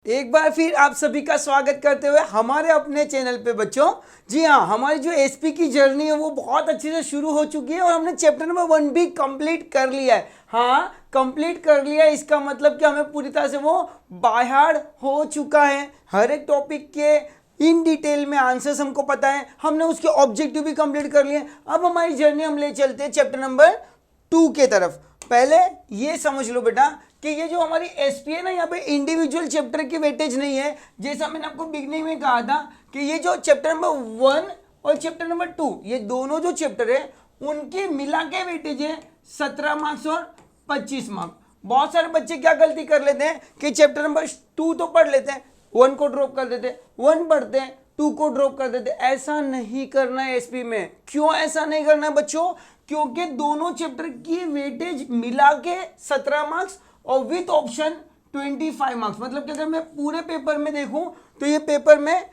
एक बार फिर आप सभी का स्वागत करते हुए हमारे अपने चैनल पे बच्चों। जी हाँ, हमारी जो एसपी की जर्नी है वो बहुत अच्छे से शुरू हो चुकी है और हमने चैप्टर नंबर 1 भी कंप्लीट कर लिया है। हाँ, कंप्लीट कर लिया है, इसका मतलब कि हमें पूरी तरह से वो बाहर हो चुका है। हर एक टॉपिक के इन डिटेल में आंसर्स हमको पता है, हमने उसके ऑब्जेक्टिव भी कंप्लीट कर लिए। अब हमारी जर्नी हम ले चलते हैं चैप्टर नंबर 2 के तरफ। पहले ये समझ लो बेटा कि ये जो हमारी एसपी है ना, यहाँ पे इंडिविजुअल चैप्टर की वेटेज नहीं है। जैसा मैंने आपको बिगनिंग में कहा था कि ये जो चैप्टर नंबर 1 और चैप्टर नंबर 2, ये दोनों जो चैप्टर है उनके मिला के वेटेज है 17 मार्क्स और 25 मार्क्स। बहुत सारे बच्चे क्या गलती कर लेते हैं कि चैप्टर नंबर 2 तो पढ़ लेते हैं, 1 को ड्रॉप कर देते, 1 पढ़ते हैं, 2 को ड्रॉप कर देते। ऐसा नहीं करना है एसपी में। क्यों ऐसा नहीं करना है बच्चों? क्योंकि दोनों चैप्टर की वेटेज मिला के 17 मार्क्स और विथ ऑप्शन 25 मार्क्स। मतलब कि अगर मैं पूरे पेपर में देखूं तो ये पेपर में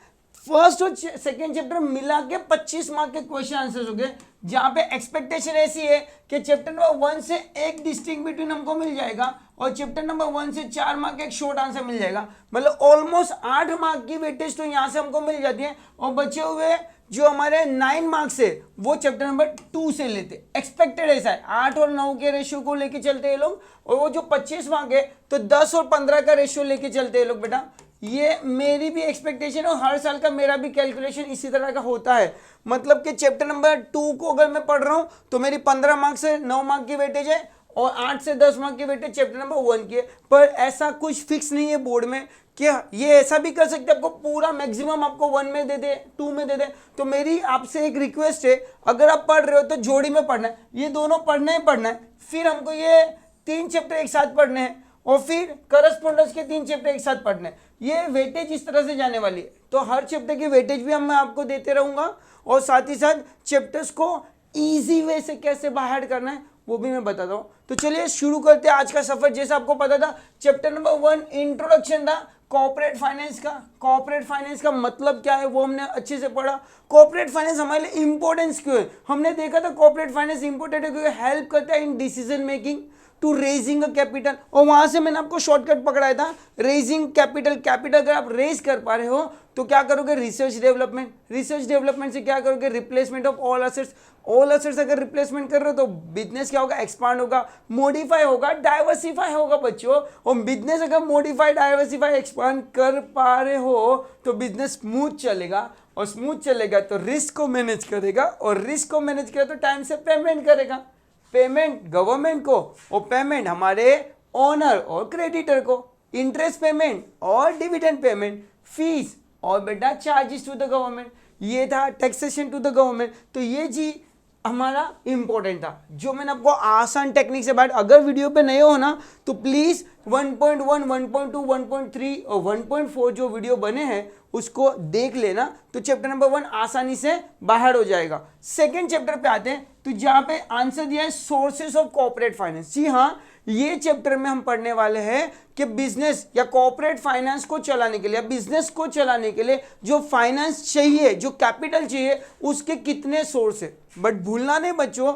फर्स्ट और सेकेंड चैप्टर मिला के 25 मार्क के क्वेश्चन आंसर्स हो गए, जहां पे एक्सपेक्टेशन ऐसी है कि चैप्टर नंबर 1 से एक डिस्टिंक्ट बिटवीन हमको मिल जाएगा और चैप्टर नंबर 1 से 4 मार्क का एक शॉर्ट आंसर मिल जाएगा। मतलब ऑलमोस्ट 8 मार्क की वेटेज तो यहां से हमको मिल जाती है और बचे हुए जो हमारे 9 मार्क्स है वो चैप्टर नंबर 2 से लेते। एक्सपेक्टेड ऐसा है, 8 और 9 के रेशियो को लेके चलते हैं लोग, और वो जो 25 मार्क है तो 10 और 15 का रेशियो लेके चलते हैं लोग बेटा। ये मेरी भी एक्सपेक्टेशन है और हर साल का मेरा भी कैलकुलेशन इसी तरह का होता है। मतलब कि चैप्टर नंबर 2 को अगर मैं पढ़ रहा हूं तो मेरी 15 मार्क्स से 9 मार्क की वेटेज है और 8 से 10 मार्क की वेटेज चैप्टर नंबर 1 की है। पर ऐसा कुछ फिक्स नहीं है बोर्ड में कि ये ऐसा भी कर सकते आपको पूरा मैक्सिमम आपको 1 में दे दे, 2 में दे दे। तो मेरी आपसे एक रिक्वेस्ट है, अगर आप पढ़ रहे हो तो जोड़ी में पढ़ना है, ये दोनों पढ़ना ही पढ़ना है। फिर हमको ये 3 चैप्टर एक साथ पढ़ने हैं और फिर करस्पॉन्डेंस के 3 चैप्टर एक साथ पढ़ने हैं। ये वेटेज इस तरह से जाने वाली है। तो हर चैप्टर की वेटेज भी मैं आपको देते रहूंगा और साथ ही साथ चैप्टर्स को इजी वे से कैसे बाहर करना है वो भी मैं बताता हूँ। तो चलिए शुरू करते हैं आज का सफर। जैसा आपको पता था चैप्टर नंबर 1 इंट्रोडक्शन था कॉर्पोरेट फाइनेंस का। कॉर्पोरेट फाइनेंस का मतलब क्या है वो हमने अच्छे से पढ़ा। कॉर्पोरेट फाइनेंस हमारे लिए इंपॉर्टेंस क्यों है हमने देखा था। कॉर्पोरेट फाइनेंस इंपॉर्टेंट है क्योंकि हेल्प करता है in decision making to raising a capital. और वहां से मैंने आपको शॉर्टकट पकड़ाया था रेजिंग कैपिटल। कैपिटल अगर आप रेज कर पा रहे हो तो क्या करोगे? Research development. रिसर्च डेवलपमेंट से क्या करोगे? Replacement of all assets. All assets अगर रिप्लेसमेंट कर रहे हो तो बिजनेस क्या होगा? एक्सपांड होगा, मॉडिफाई होगा, डाइवर्सिफाई होगा बच्चों। और बिजनेस अगर मॉडिफाई, डाइवर्सिफाई, एक्सपांड कर पा रहे हो तो बिजनेस स्मूथ चलेगा और स्मूथ चलेगा तो रिस्क को मैनेज करेगा और रिस्क को मैनेज करे तो टाइम से पेमेंट करेगा। पेमेंट गवर्नमेंट को और पेमेंट हमारे ओनर और क्रेडिटर को। इंटरेस्ट पेमेंट और डिविडेंड पेमेंट, फीस और बेटा चार्जेस टू द गवर्नमेंट। ये था टैक्सेशन टू द गवर्नमेंट। तो ये जी हमारा इंपॉर्टेंट था जो मैंने आपको आसान टेक्निक से बात। अगर वीडियो पे नए हो ना तो प्लीज 1.1, 1.2, 1.3 और 1.4 जो वीडियो बने हैं उसको देख लेना तो चैप्टर नंबर 1 आसानी से बाहर हो जाएगा। सेकेंड चैप्टर पे आते हैं तो जहां पे आंसर दिया है सोर्सेस ऑफ कॉर्पोरेट फाइनेंस। जी हाँ, ये चैप्टर में हम पढ़ने वाले हैं कि बिजनेस या कॉर्पोरेट फाइनेंस को चलाने के लिए, बिजनेस को चलाने के लिए जो फाइनेंस चाहिए, जो कैपिटल चाहिए, उसके कितने सोर्स है। बट भूलना नहीं बच्चों,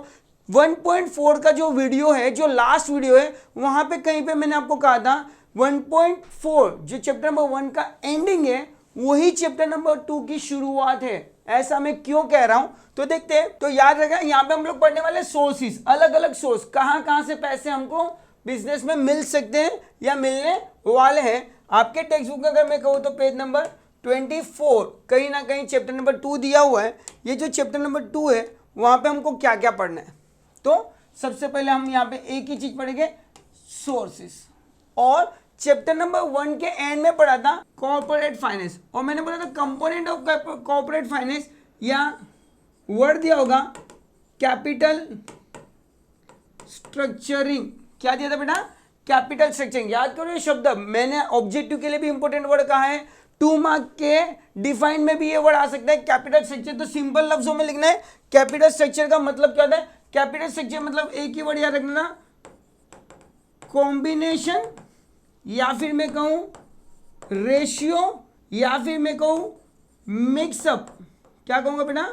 1.4 का जो वीडियो है, जो लास्ट वीडियो है, वहां पे कहीं पे मैंने आपको कहा था 1.4 जो चैप्टर नंबर 1 का एंडिंग है वही चैप्टर नंबर 2 की शुरुआत है। ऐसा मैं क्यों कह रहा हूं तो देखते हैं। तो याद रखा यहां पे हम लोग पढ़ने वाले सोर्सेस, अलग अलग सोर्स, कहां से पैसे हमको बिजनेस में मिल सकते हैं या मिलने वाले हैं। आपके टेक्स्ट बुक में अगर मैं कहूं तो पेज नंबर 24 कहीं ना कहीं चैप्टर नंबर 2 दिया हुआ है। ये जो चैप्टर नंबर 2 है वहां पे हमको क्या क्या पढ़ना है। तो सबसे पहले हम यहाँ पे एक ही चीज पढ़ेंगे, सोर्सेस। और चैप्टर नंबर 1 के एंड में पढ़ा था कॉर्पोरेट फाइनेंस और मैंने बोला था कंपोनेंट ऑफ कॉर्पोरेट फाइनेंस या वर्ड दिया होगा कैपिटल स्ट्रक्चरिंग। क्या दिया था बेटा? Capital structuring. याद करो ये शब्द, मैंने ऑब्जेक्टिव के लिए भी इंपॉर्टेंट वर्ड कहा है, 2 मार्क के डिफाइन में भी ये वर्ड आ सकता है कैपिटल स्ट्रक्चर। तो सिंपल लफ्जों में लिखना है कैपिटल स्ट्रक्चर का मतलब क्या होता है। कैपिटल स्ट्रक्चर मतलब एक ही वर्ड याद रखना, कॉम्बिनेशन या फिर मैं कहूं रेशियो या फिर मैं कहूं मिक्सअप। क्या कहूंगा बेटा?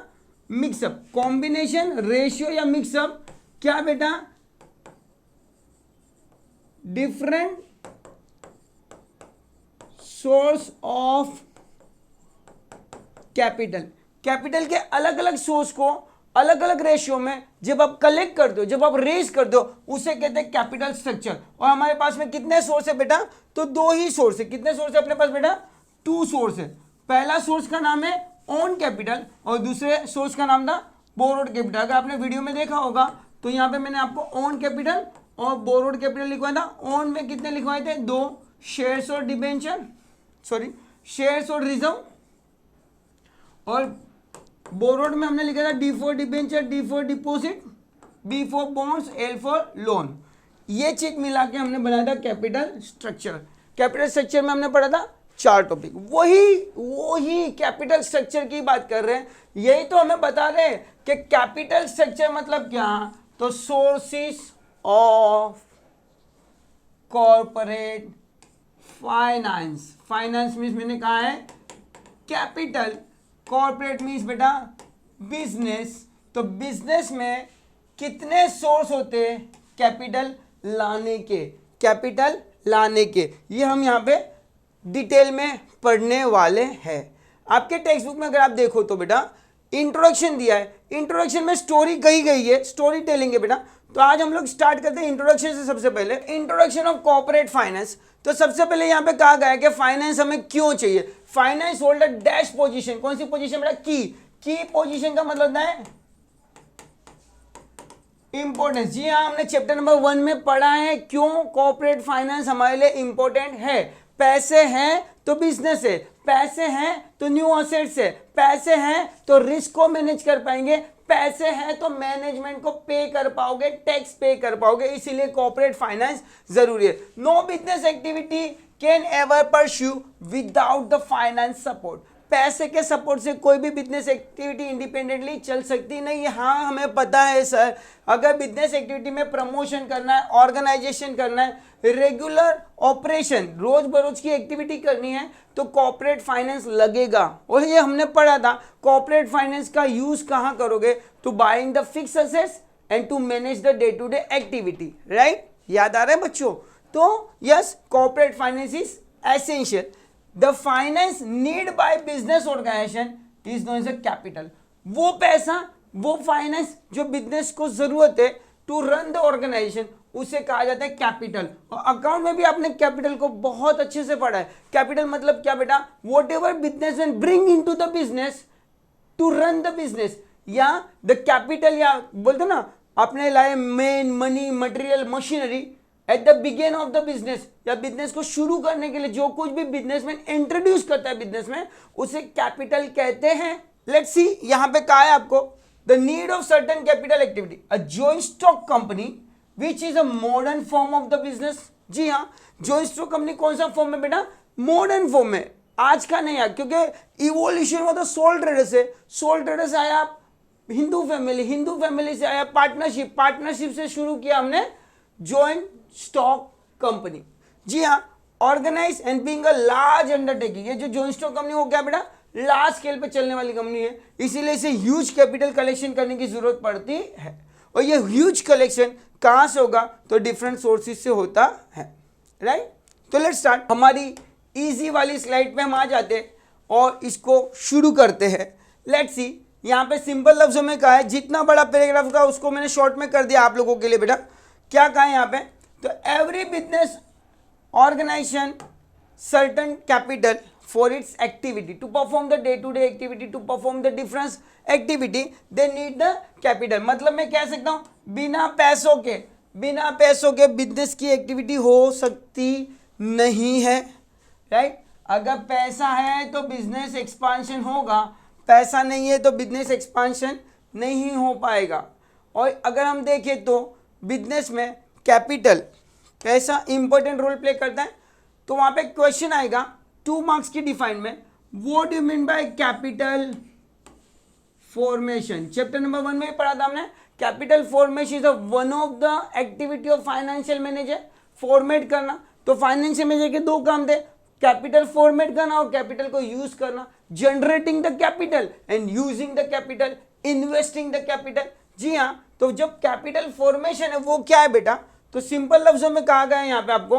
मिक्सअप। कॉम्बिनेशन, रेशियो या मिक्सअप क्या बेटा? Different source of capital. Capital के अलग अलग सोर्स को अलग अलग रेशियो में जब आप कलेक्ट करते हो, जब आप रेज करते हो, उसे कहते हैं कैपिटल स्ट्रक्चर। और हमारे पास में कितने सोर्स है बेटा? तो दो ही सोर्स है। कितने सोर्स है अपने पास बेटा? 2 सोर्स है। पहला सोर्स का नाम है ओन कैपिटल और दूसरे सोर्स का नाम था बोरोड कैपिटल। अगर आपने वीडियो में देखा होगा तो यहाँ पे मैंने आपको ओन कैपिटल और बोरोड कैपिटल लिखवाया था। ओन में कितने लिखवाए थे? 2 शेयर्स और डिबेंचर, सॉरी शेयर्स और रिजर्व, और बोरोड में हमने लिखा था D for debenture, D for deposit, B for bonds, L for loan. ये चीज मिला के हमने बनाया था कैपिटल स्ट्रक्चर। कैपिटल स्ट्रक्चर में हमने पढ़ा था 4 टॉपिक। वही कैपिटल स्ट्रक्चर की बात कर रहे हैं। यही तो हमें बता रहे हैं कि कैपिटल स्ट्रक्चर मतलब क्या? तो sources of corporate finance. Finance means मैंने कहा है कैपिटल, कॉर्पोरेट मीन्स बेटा बिजनेस। तो बिजनेस में कितने सोर्स होते हैं कैपिटल लाने के? कैपिटल लाने के ये हम यहाँ पे डिटेल में पढ़ने वाले हैं। आपके टेक्स्ट बुक में अगर आप देखो तो बेटा इंट्रोडक्शन दिया है। इंट्रोडक्शन में स्टोरी कही गई है, स्टोरी टेलिंग है बेटा। तो आज हम लोग स्टार्ट करते हैं इंट्रोडक्शन से। सबसे पहले इंट्रोडक्शन ऑफ कॉर्पोरेट फाइनेंस। तो सबसे पहले यहाँ पे कहा गया है कि फाइनेंस हमें क्यों चाहिए। Finance hold a dash position. कौन सी पोजीशन बेटा? की पोजीशन का मतलब है इंपॉर्टेंस। जी हाँ, हमने चैप्टर नंबर 1 में पढ़ा है क्यों कॉर्पोरेट फाइनेंस हमारे लिए इंपॉर्टेंट है। पैसे हैं तो बिजनेस है, पैसे हैं तो न्यू असेट्स है, पैसे हैं तो रिस्क को मैनेज कर पाएंगे, पैसे हैं तो मैनेजमेंट को पे कर पाओगे, टैक्स पे कर पाओगे। इसीलिए कॉर्पोरेट फाइनेंस जरूरी है। No business activity can ever pursue without the finance support. पैसे के सपोर्ट से कोई भी बिजनेस एक्टिविटी इंडिपेंडेंटली चल सकती नहीं है। हाँ, हमें पता है सर, अगर बिजनेस एक्टिविटी में प्रमोशन करना है, ऑर्गेनाइजेशन करना है, रेगुलर ऑपरेशन, रोज बरोज की एक्टिविटी करनी है तो कॉर्पोरेट फाइनेंस लगेगा। और ये हमने पढ़ा था कॉर्पोरेट फाइनेंस का यूज कहाँ करोगे? To buying the fix assets and to manage the day to day activity. Right, याद आ रहा है बच्चों? तो yes, corporate finance is essential. The finance need by business organization is known as a capital। वो पैसा, वो फाइनेंस जो बिजनेस को जरूरत है टू रन द ऑर्गेनाइजेशन, उसे कहा जाता है कैपिटल। और अकाउंट में भी आपने कैपिटल को बहुत अच्छे से पढ़ा है। कैपिटल मतलब क्या बेटा? Whatever business man bring in to the business to run the business, या द कैपिटल, या बोलते ना आपने लाए men, money, material, machinery at the begin of the business, या बिजनेस को शुरू करने के लिए जो कुछ भी बिजनेसमैन इंट्रोड्यूस करता है बिजनेस में, उसे कैपिटल कहते हैं। लेट्स सी, यहां पे कहा है आपको the need of certain capital activity, a joint stock company which is a modern form of the business. जी हाँ, जॉइंट स्टॉक कंपनी कौन सा फॉर्म है बेटा? मॉडर्न फॉर्म में, आज का नहीं है, क्योंकि इवोल्यूशन वो तो सोल ट्रेडर्स है। सोल ट्रेडर्स आया हिंदू फैमिली, हिंदू फैमिली से आया पार्टनरशिप, पार्टनरशिप से शुरू किया हमने जॉइंट स्टॉक कंपनी। जी हाँ, organise and being a large undertaking. ये जो जॉइंट स्टॉक कंपनी हो गया बेटा लार्ज स्केल पे चलने वाली कंपनी है, इसीलिए इसे ह्यूज कैपिटल कलेक्शन करने की जरूरत पड़ती है। और ये ह्यूज कलेक्शन कहां से होगा? तो डिफरेंट सोर्सेज से होता है। राइट, तो लेट्स स्टार्ट। हमारी इजी वाली स्लाइड पे हम आ जाते हैं और इसको शुरू करते हैं। लेट्स सी, यहाँ पे सिंपल लफ्जों में कहा है, जितना बड़ा पैराग्राफ का उसको मैंने शॉर्ट में कर दिया आप लोगों के लिए बेटा। क्या कहा है यहाँ पे? तो every business organisation certain capital for its activity to perform the day to day activity, to perform the difference activity they need the capital. मतलब मैं कह सकता हूं बिना पैसों के बिजनेस की एक्टिविटी हो सकती नहीं है। राइट, अगर पैसा है तो बिजनेस एक्सपांशन होगा, पैसा नहीं है तो बिजनेस एक्सपांशन नहीं हो पाएगा। और अगर हम देखें तो बिजनेस में कैपिटल कैसा इंपॉर्टेंट रोल प्ले करता है, तो वहां पे क्वेश्चन आएगा 2 मार्क्स की डिफाइन में, what you mean by capital formation. Chapter number 1 में पढ़ा था हमने, capital formation is one of the activity of financial manager. Format करना, तो फाइनेंशियल मैनेजर के 2 काम थे, कैपिटल फॉर्मेट करना और कैपिटल को यूज करना। Generating the capital and using the capital, investing the capital. जी हाँ, तो जब कैपिटल फॉर्मेशन है वो क्या है बेटा? तो सिंपल लफ्जों में कहा गया है यहाँ पे आपको,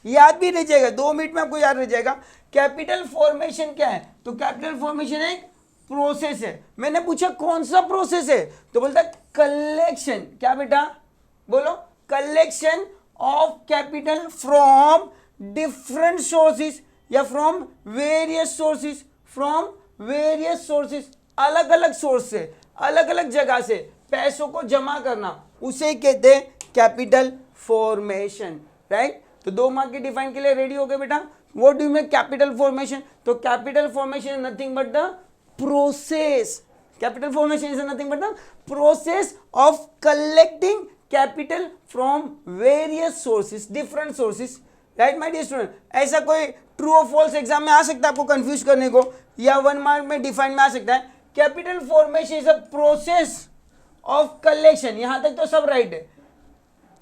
याद भी रह जाएगा, 2 मिनट में आपको याद रह जाएगा। कैपिटल फॉर्मेशन क्या है? तो कैपिटल फॉर्मेशन एक प्रोसेस है। मैंने पूछा कौन सा प्रोसेस है, तो बोलता कलेक्शन, क्या बेटा बोलो, collection of capital from different sources या from various sources, from various sources, अलग अलग सोर्स से, अलग अलग जगह से पैसों को जमा करना, उसे कहते हैं कैपिटल फॉर्मेशन, राइट। तो 2 मार्क के डिफाइन के लिए रेडी हो गए बेटा। What do you mean capital formation? तो capital formation is nothing but the process, capital formation is nothing but the process of collecting capital from various sources, different sources, right my dear student. ऐसा कोई true और false exam में आ सकता है आपको confuse करने को, या 1 मार्क में डिफाइन में आ सकता है। Capital formation is a process of collection, यहां तक तो सब राइट है।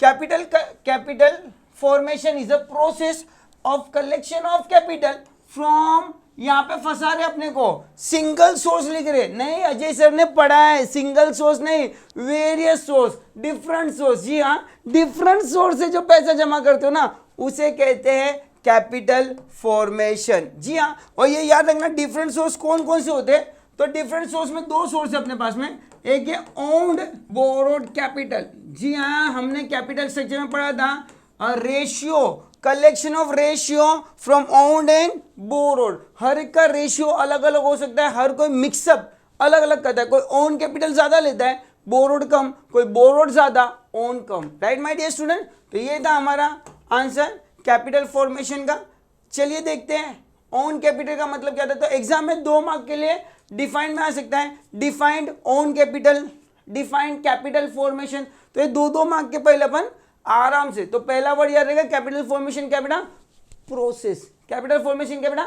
Capital formation is a process of collection of capital from, यहां पे फंसा रहे अपने को, सिंगल सोर्स लिख रहे नहीं, अजय सर ने पढ़ा है सिंगल सोर्स नहीं, वेरियस सोर्स, डिफरेंट सोर्स। जी हाँ, डिफरेंट सोर्स से जो पैसा जमा करते हो ना, उसे कहते हैं कैपिटल फॉर्मेशन। जी हाँ, और ये याद रखना डिफरेंट सोर्स कौन कौन से होते हैं। तो डिफरेंट सोर्स में 2 सोर्स है अपने पास में, एक है ओन्ड बोरोड कैपिटल। जी हाँ, हमने कैपिटल स्ट्रक्चर में पढ़ा था, ratio, collection of ratio from owned and borrowed. हर एक का रेशियो अलग अलग हो सकता है, हर कोई मिक्सअप अलग अलग करता है, कोई ओन कैपिटल ज्यादा लेता है, बोरोड कम, कोई बोरोड ज्यादा, ओन कम, राइट माय डियर स्टूडेंट। तो ये था हमारा आंसर कैपिटल फॉर्मेशन का। चलिए देखते हैं ओन कैपिटल का मतलब क्या था। तो एग्जाम में 2 मार्क के लिए डिफाइंड में आ सकता है, defined own capital, defined capital formation. तो ये 2-2 मार्क के पहले अपन आराम से, तो पहला वर्ड याद रहेगा कैपिटल फॉर्मेशन क्या बेटा, प्रोसेस। कैपिटल फॉर्मेशन क्या बेटा,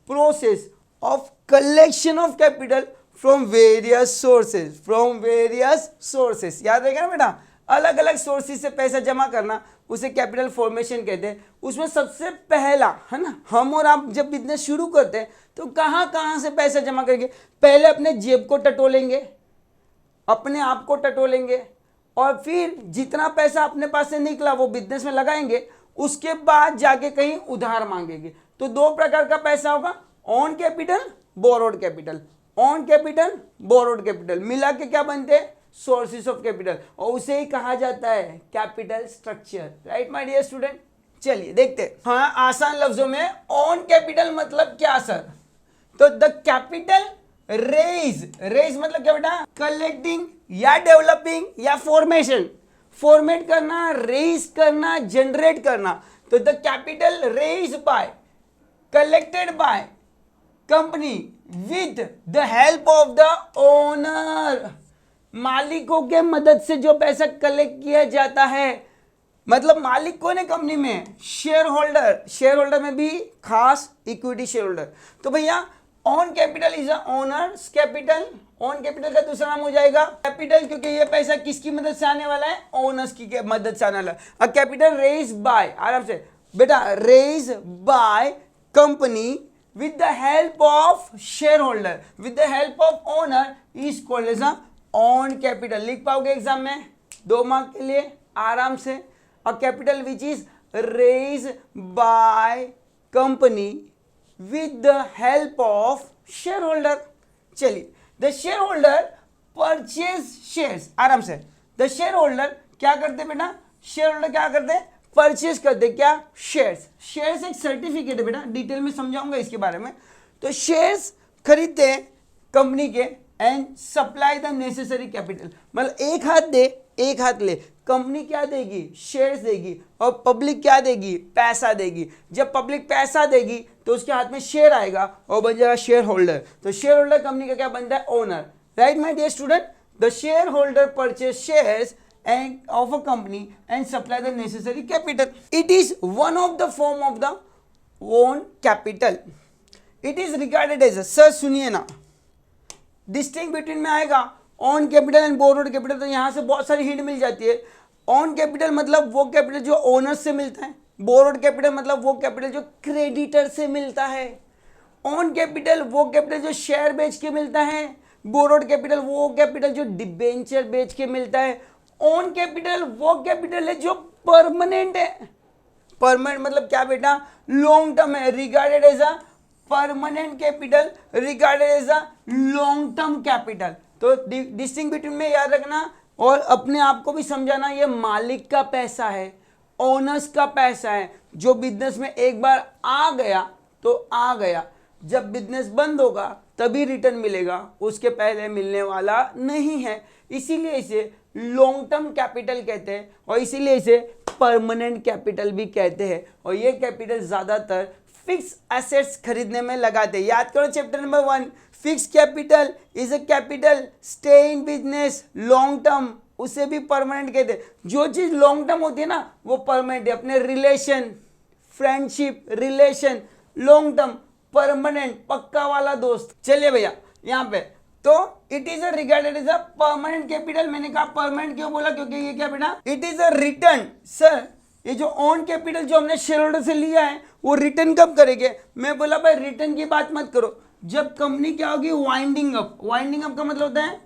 process of collection of capital from various sources, from various sources, याद रहेगा ना बेटा, अलग अलग सोर्सेस से पैसा जमा करना, उसे कैपिटल फॉर्मेशन कहते हैं। उसमें सबसे पहला है ना, हम और आप जब बिजनेस शुरू करते हैं तो कहाँ कहाँ से पैसा जमा करेंगे, पहले अपने जेब को टटोलेंगे, अपने आप को टटोलेंगे, और फिर जितना पैसा अपने पास से निकला वो बिजनेस में लगाएंगे, उसके बाद जाके कहीं उधार मांगेंगे। तो 2 प्रकार का पैसा होगा, on capital, borrowed capital, on capital, borrowed capital, मिला के क्या बनते हैं, सोर्सेस ऑफ कैपिटल, और उसे ही कहा जाता है capital structure, right my dear student. चलिए देखते हैं, हाँ आसान लफ्जों में ऑन कैपिटल मतलब क्या सर, तो द कैपिटल रेज, रेज मतलब क्या बेटा, कलेक्टिंग या डेवलपिंग या फॉर्मेशन, फॉर्मेट करना, रेज करना, जनरेट करना। तो the capital raise by, collected by company with the help of the owner, मालिकों के मदद से जो पैसा कलेक्ट किया जाता है, मतलब मालिक कौन है कंपनी में, शेयर होल्डर, शेयर होल्डर में भी खास इक्विटी शेयर होल्डर। तो भैया on capital is owners capital, on capital का दूसरा नाम हो जाएगा कैपिटल, क्योंकि ये पैसा किसकी मदद से आने वाला है, ओनर्स की मदद से आने वाला है। अ कैपिटल रेज बाय, आराम से बेटा, raise by company with the help of share holder, with the help of owner is called as own capital. लिख पाओगे एग्जाम में 2 मार्क के लिए आराम से। A capital which is raise by company with the help of shareholder। चलिए, the shareholder purchase shares, आराम से, the shareholder क्या करते बेटा, shareholder क्या करते, परचेज करते क्या, शेयर्स। शेयर्स एक सर्टिफिकेट है बेटा, डिटेल में समझाऊंगा इसके बारे में। तो शेयर्स खरीदते हैं कंपनी के and supply the necessary capital, मतलब एक हाथ दे एक हाथ ले, कंपनी क्या देगी, शेयर्स देगी, और पब्लिक क्या देगी, पैसा देगी। जब पब्लिक पैसा देगी तो उसके हाथ में शेयर आएगा और बन जाएगा शेयर होल्डर। तो शेयर होल्डर कंपनी का क्या बनता है, owner, right my dear student. The share holder purchase shares and of a company and supply the necessary capital. It is one of the form of the own capital. It is regarded as a, sir सुनिए ना, distinct between में आएगा on capital and borrowed capital. तो यहाँ से बहुत सारी hint मिल जाती है। ऑन कैपिटल मतलब वो कैपिटल जो ओनर से मिलता है, बोरोड कैपिटल मतलब वो कैपिटल जो क्रेडिटर से मिलता है, ऑन कैपिटल वो कैपिटल जो शेयर बेच के मिलता है, बोरोड कैपिटल वो कैपिटल जो डिबेंचर बेच के मिलता है। ऑन कैपिटल वो कैपिटल है जो परमानेंट है, परमानेंट मतलब क्या बेटा, लॉन्ग टर्म है, regarded as a permanent capital, regarded as a long term capital. तो डिस्टिंग बिटवीन में याद रखना और अपने आप को भी समझाना, ये मालिक का पैसा है, ओनर्स का पैसा है, जो बिजनेस में एक बार आ गया तो आ गया, जब बिजनेस बंद होगा तभी रिटर्न मिलेगा, उसके पहले मिलने वाला नहीं है। इसीलिए इसे लॉन्ग टर्म कैपिटल कहते हैं और इसीलिए इसे परमानेंट कैपिटल भी कहते हैं। और ये कैपिटल ज्यादातर फिक्स एसेट्स खरीदने में लगाते हैं। याद करो chapter number 1, fix capital is a capital stay in business long term, उसे भी परमानेंट कहते हैं। जो चीज लॉन्ग टर्म होती है ना वो परमानेंट है। अपने relation, friendship, relation long term, permanent, पक्का वाला दोस्त। चलिए भैया यहाँ पे तो it is a regarded as a permanent capital. मैंने कहा परमानेंट क्यों बोला, क्योंकि ये क्या बेटा, it is a return. Sir ये जो ऑन कैपिटल जो हमने शेयर होल्डर से लिया है वो रिटर्न कब करेंगे? मैं बोला भाई रिटर्न की बात मत करो, जब कंपनी क्या होगी, वाइंडिंग अप। वाइंडिंग अप का मतलब होता है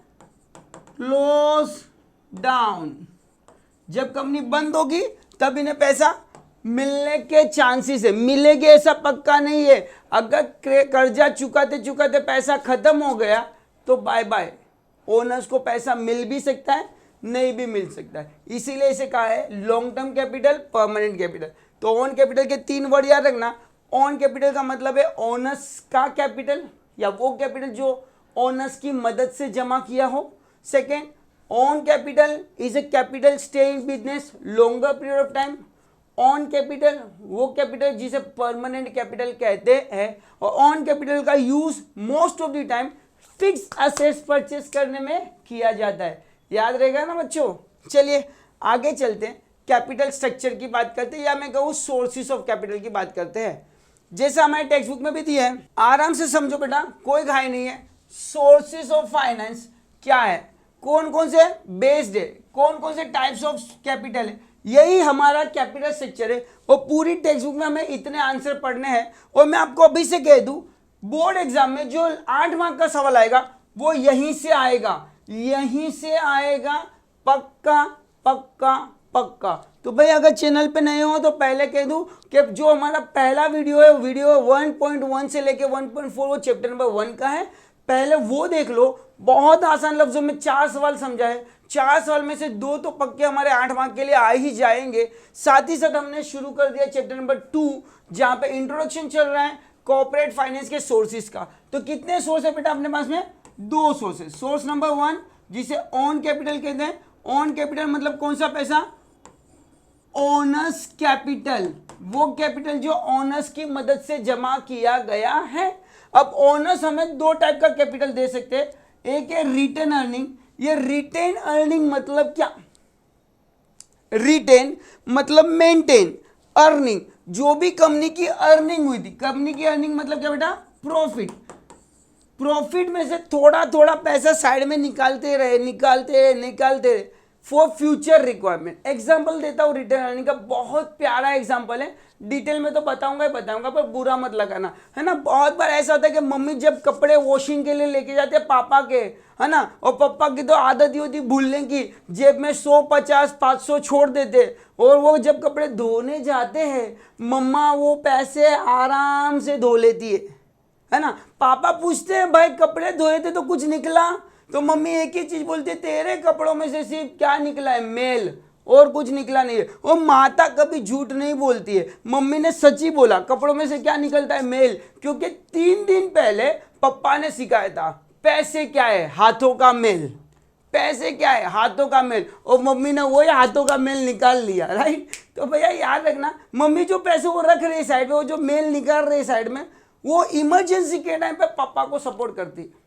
क्लोज डाउन। जब कंपनी बंद होगी तब इन्हें पैसा मिलने के चांसेस है, मिलेगी ऐसा पक्का नहीं है। अगर कर्जा चुकाते चुकाते पैसा खत्म हो गया तो बाय बाय, ओनर्स को पैसा मिल भी सकता है, नहीं भी मिल सकता है। इसीलिए इसे कहा है long term capital, permanent capital. तो ऑन कैपिटल के 3 वर्ड याद रखना। ऑन कैपिटल का मतलब है ओनर्स का कैपिटल या वो कैपिटल जो ओनर्स की मदद से जमा किया हो। Second, on capital is a capital stay in business longer period of time. On capital वो कैपिटल जिसे परमानेंट कैपिटल कहते हैं और ऑन कैपिटल का use most of the time fix assets purchase करने में किया जाता है। याद रहेगा ना बच्चों। चलिए आगे चलते हैं, कैपिटल स्ट्रक्चर की बात करते हैं या मैं कहूँ सोर्सेस ऑफ कैपिटल की बात करते हैं। जैसा हमारे टेक्स्ट बुक में भी दिया है, आराम से समझो बेटा, कोई घाई नहीं है। सोर्सेस ऑफ फाइनेंस क्या है, कौन कौन से बेस्ड है, कौन कौन से टाइप्स ऑफ कैपिटल है, यही हमारा कैपिटल स्ट्रक्चर है। और पूरी टेक्स्ट बुक में हमें इतने आंसर पढ़ने हैं। और मैं आपको अभी से कह दूं, बोर्ड एग्जाम में जो 8 मार्क का सवाल आएगा वो यहीं से आएगा, यहीं से आएगा, पक्का पक्का पक्का। तो भाई अगर चैनल पे नए हो तो पहले कह दूं कि जो हमारा पहला वीडियो है, वीडियो 1.1 से लेके 1.4 वो चैप्टर नंबर 1 का है, पहले वो देख लो। बहुत आसान लफ्जों में 4 सवाल समझा है, 4 सवाल में से 2 तो पक्के हमारे 8 मार्क के लिए आ ही जाएंगे। साथ ही साथ हमने शुरू कर दिया चैप्टर नंबर 2 जहां पे इंट्रोडक्शन चल रहा है कॉर्पोरेट फाइनेंस के सोर्सेस का। तो कितने सोर्स है बेटा अपने पास में? 2 सोर्सेस। सोर्स नंबर 1 जिसे ऑन कैपिटल कहते हैं। ऑन कैपिटल मतलब कौन सा पैसा? ओनर्स कैपिटल, वो कैपिटल जो ओनर्स की मदद से जमा किया गया है। अब ओनर्स हमें 2 टाइप का कैपिटल दे सकते हैं, एक है रिटेन अर्निंग। ये रिटेन अर्निंग मतलब क्या? रिटेन मतलब मेंटेन, अर्निंग जो भी कंपनी की अर्निंग हुई थी। कंपनी की अर्निंग मतलब क्या बेटा? प्रॉफिट। प्रॉफिट में से थोड़ा थोड़ा पैसा साइड में निकालते रहे फॉर फ्यूचर रिक्वायरमेंट। एग्जांपल देता हूँ रिटेन अर्निंग का, बहुत प्यारा एग्जांपल है। डिटेल में तो बताऊंगा पर बुरा मत लगाना, है ना। बहुत बार ऐसा होता है कि मम्मी जब कपड़े वॉशिंग के लिए लेके जाते हैं पापा के, है ना, और पापा की तो आदत ही होती भूलने की, जेब में 100, 50, 500 छोड़ देते, और वो जब कपड़े धोने जाते हैं मम्मा वो पैसे आराम से धो लेती है ना। पापा पूछते हैं भाई कपड़े धोए थे तो कुछ निकला? तो मम्मी एक ही चीज बोलती है, तेरे कपड़ों में से सिर्फ क्या निकला है? मेल, और कुछ निकला नहीं है। और माता कभी झूठ नहीं बोलती है, मम्मी ने सच ही बोला, कपड़ों में से क्या निकलता है? मेल। क्योंकि 3 दिन पहले पापा ने सिखाया था पैसे क्या है? हाथों का मेल। पैसे क्या है? हाथों का मेल। और मम्मी ने वही हाथों का मेल निकाल लिया, राइट। तो भैया याद रखना, मम्मी जो पैसे वो रख रही है साइड में, वो जो मेल निकाल रही है साइड में, वो इमरजेंसी के टाइम पे पापा को सपोर्ट करती है।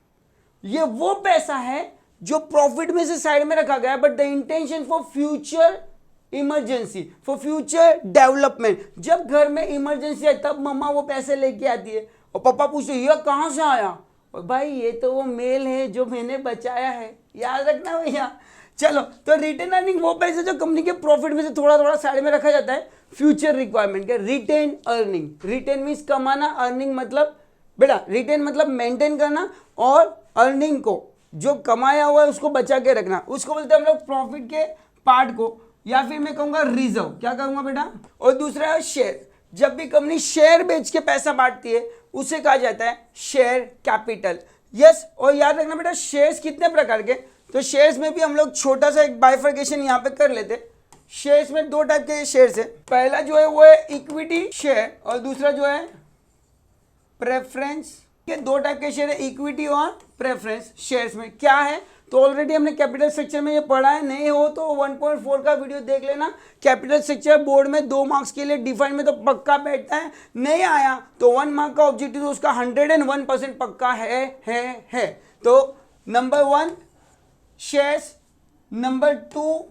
ये वो पैसा है जो प्रॉफिट में से साइड में रखा गया है, but the intention for future emergency, for future development. जब घर में इमरजेंसी है तब मम्मा वो पैसे लेके आती है और पापा पूछते ये कहाँ से आया? और भाई ये तो वो मेल है जो मैंने बचाया है। याद रखना भैया। चलो, तो रिटेन अर्निंग वो पैसे जो कंपनी के प्रॉफिट में से थोड़ा थोड़ा साइड में रखा जाता है फ्यूचर रिक्वायरमेंट के। रिटेन अर्निंग, रिटेन मीन्स कमाना, अर्निंग मतलब बेटा रिटेन मतलब मेंटेन करना, और अर्निंग को जो कमाया हुआ है उसको बचा के रखना, उसको बोलते हैं हम लोग प्रॉफिट के पार्ट को। या फिर मैं कहूंगा रिजर्व, क्या कहूंगा बेटा, और दूसरा है शेयर। जब भी कंपनी शेयर बेच के पैसा बांटती है उसे कहा जाता है शेयर कैपिटल। यस, और याद रखना बेटा शेयर्स कितने प्रकार के, तो शेयर्स में भी हम लोग छोटा सा एक बाइफर्केशन यहाँ पे कर लेते। शेयर्स में दो टाइप के शेयर्स है, पहला जो है वो है इक्विटी शेयर और दूसरा जो है प्रेफरेंस। के दो टाइप के शेयर है, इक्विटी और प्रेफरेंस। शेयर्स में क्या है तो ऑलरेडी हमने कैपिटल स्ट्रक्चर में ये पढ़ा है, नहीं हो तो 1.4 का वीडियो देख लेना। कैपिटल स्ट्रक्चर बोर्ड में 2 मार्क्स के लिए डिफाइन में तो पक्का बैठता है, नहीं आया तो 1 मार्क का ऑब्जेक्टिव तो उसका 101% पक्का है। तो number 1 shares, number 2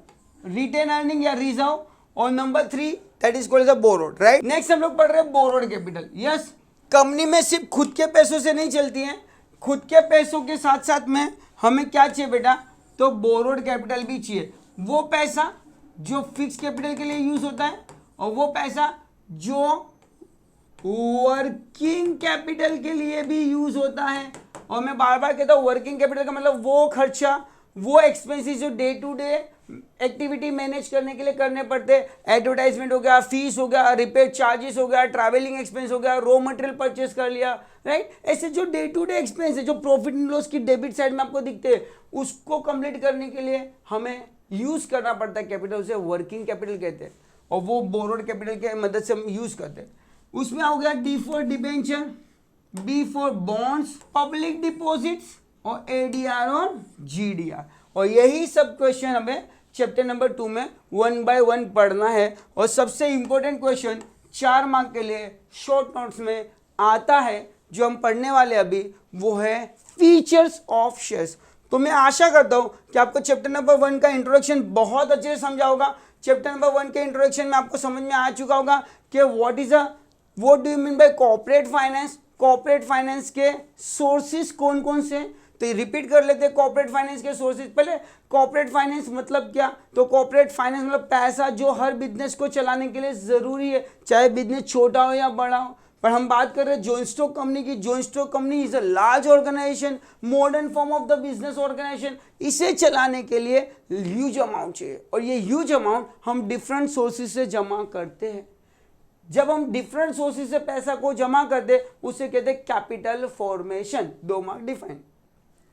retain earning या रिजर्व, और number 3 that is called as a borrowed, right. Next हम लोग पढ़ रहे हैं बोरोड कैपिटल। यस, कंपनी में सिर्फ खुद के पैसों से नहीं चलती है, खुद के पैसों के साथ साथ में हमें क्या चाहिए बेटा, तो बोरोड कैपिटल भी चाहिए। वो पैसा जो फिक्स कैपिटल के लिए यूज होता है और वो पैसा जो वर्किंग कैपिटल के लिए भी यूज होता है। और मैं बार बार कहता हूँ वर्किंग कैपिटल का मतलब वो खर्चा, वो एक्सपेंसेस जो day to day activity manage करने के लिए करने पड़ते हैं। एडवर्टाइजमेंट हो गया, फीस हो गया, रिपेयर चार्जेस हो गया, ट्रैवलिंग एक्सपेंस हो गया, रॉ मटेरियल परचेस कर लिया, राइट। ऐसे जो डे टू डे एक्सपेंस है जो प्रॉफिट एंड लॉस की डेबिट साइड में आपको दिखते हैं, उसको कंप्लीट करने के लिए हमें यूज करना पड़ता है कैपिटल, उसे वर्किंग कैपिटल कहते हैं। और वो बोरोड कैपिटल के मदद से हम यूज करते हैं। उसमें हो गया D for debenture, B for bonds, public deposits और एडीआर और जीडीआर। और यही सब क्वेश्चन हमें चैप्टर नंबर 2 में 1 बाय 1 पढ़ना है। और सबसे इंपॉर्टेंट क्वेश्चन 4 मार्क के लिए शॉर्ट नोट्स में आता है जो हम पढ़ने वाले अभी, वो है फीचर्स ऑफ शेयर्स। तो मैं आशा करता हूं कि आपको चैप्टर नंबर 1 का इंट्रोडक्शन बहुत अच्छे से समझा होगा। चैप्टर नंबर 1 के इंट्रोडक्शन में आपको समझ में आ चुका होगा कि what do you mean by corporate finance, corporate finance के सोर्सेस कौन कौन से। तो रिपीट कर लेते हैं कॉर्पोरेट फाइनेंस के सोर्सेज। पहले कॉर्पोरेट फाइनेंस मतलब क्या, तो कॉर्पोरेट फाइनेंस मतलब पैसा जो हर बिजनेस को चलाने के लिए जरूरी है, चाहे बिजनेस छोटा हो या बड़ा हो। पर हम बात कर रहे हैं जॉइंट स्टॉक कंपनी की। Joint stock company is a large organisation, modern form of the business organisation. इसे चलाने के लिए ह्यूज अमाउंट चाहिए और ये ह्यूज अमाउंट हम डिफरेंट सोर्सेज से जमा करते हैं। जब हम डिफरेंट सोर्सेज से पैसा को जमा करते उसे कहते हैं capital formation. 2 mark define.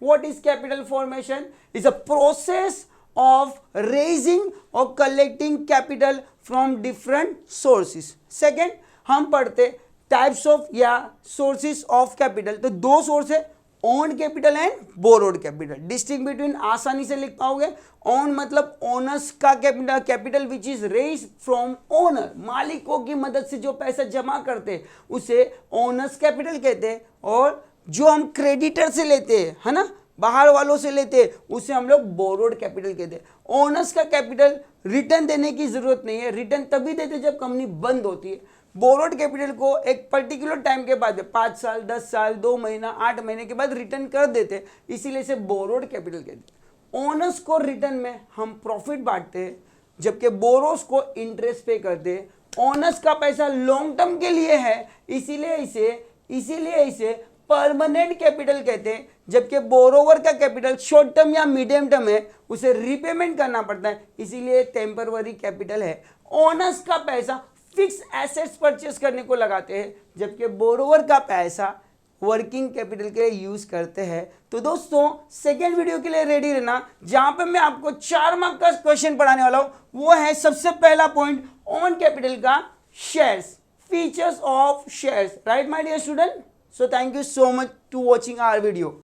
What is capital formation? Is a process of raising or collecting capital from different sources. Second, हम पढ़ते types of या sources of capital। तो 2 सोर्स है, owned capital and borrowed capital। Distinguish between आसानी से लिख पाओगे। own मतलब ओनर्स का capital which is raise from owner, मालिकों की मदद से जो पैसा जमा करते उसे ओनर्स कैपिटल कहते हैं। और जो हम क्रेडिटर से लेते हैं, है ना, बाहर वालों से लेते हैं, उसे हम लोग बोरोड कैपिटल कहते हैं। ओनर्स का कैपिटल रिटर्न देने की जरूरत नहीं है, रिटर्न तभी देते जब कंपनी बंद होती है। बोरोड कैपिटल को एक पर्टिकुलर टाइम के बाद 5 साल, 10 साल, 2 महीना, 8 महीने के बाद रिटर्न कर देते, इसीलिए इसे बोरोड कैपिटल कहते हैं। ओनर्स को रिटर्न में हम प्रॉफिट बांटते हैं, जबकि बोरोस को इंटरेस्ट पे करते हैं। ओनर्स का पैसा लॉन्ग टर्म के लिए है, इसीलिए इसे परमानेंट कैपिटल कहते हैं, जबकि बोरोवर का कैपिटल शॉर्ट टर्म या मीडियम टर्म है, उसे रीपेमेंट करना पड़ता है, इसीलिए टेम्पररी कैपिटल है। ओनर्स का पैसा फिक्स एसेट्स परचेस करने को लगाते हैं, जबकि बोरोवर का पैसा वर्किंग कैपिटल के लिए यूज करते हैं। तो दोस्तों सेकेंड वीडियो के लिए रेडी रहना, जहां पे मैं आपको 4 मार्क का क्वेश्चन पढ़ाने वाला हूं। वो है सबसे पहला पॉइंट ऑन कैपिटल का shares, features of shares, right my dear student. So thank you so much to watching our video.